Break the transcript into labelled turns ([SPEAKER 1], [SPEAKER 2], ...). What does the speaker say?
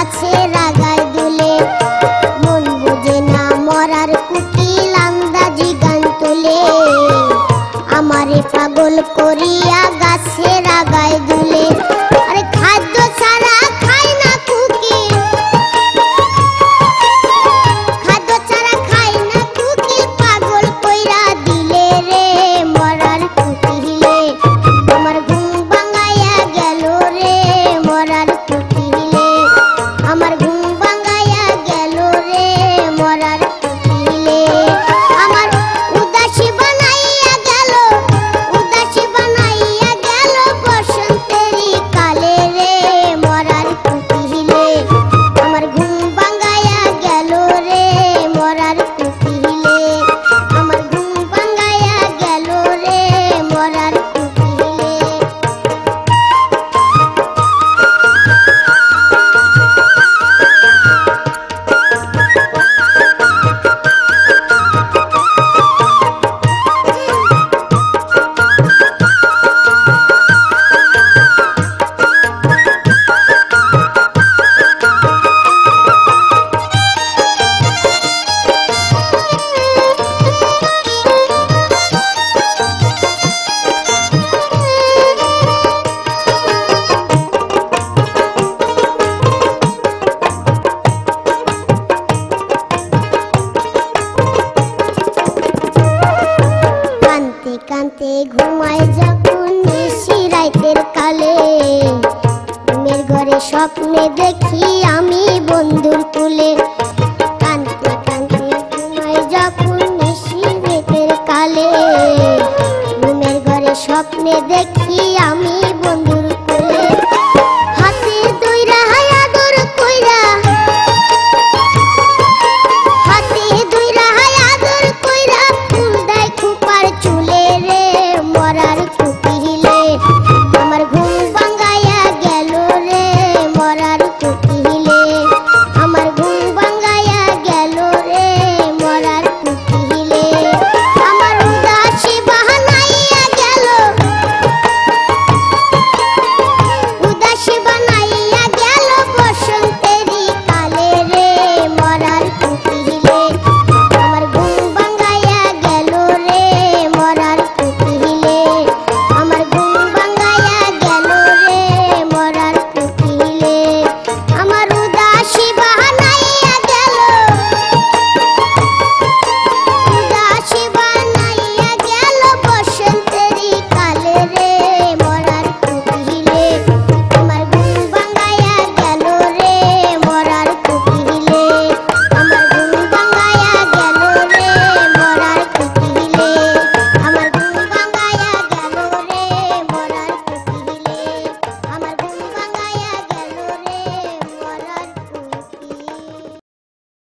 [SPEAKER 1] গাছের আগায় দুলে, মন বুঝে না মরার কুকিল আন্দাজি গান তুলে, আমারে পাগল করিয়া গাছের আগায় দুলে। আরে খাদ্য ছাড়া খায় না কুকিল, খাদ্য ছাড়া খায় না কুকিল, পাগল কইরা দিলে রে মরার কুকিলে, আমার ঘুম ভাঙাইয়া গেল রে মরার কুকিলে, আমার ঘুম ভাঙাইয়া গেল রে মরার কুকিলে, আমার উদাসী বানাইয়া গেল, উদাসী বানাইয়া গেল বসন্তেরই কালে রে মরার কুকিলে, আমার ঘুম ভাঙাইয়া গেল রে মরার কুকিলে, আমার ঘুম ভাঙাইয়া গেল রে মরার কুকিলে। কান্তে কান্তে ঘুমায় যখন নিশি রাতের কালে, ঘুমের ঘরে স্বপ্নে দেখি আমি বন্ধুর কুলে, কান্তে কান্তে ঘুমায় যখন নিশি রাতের কালে, ঘুমের ঘরে স্বপ্নে দেখি আমি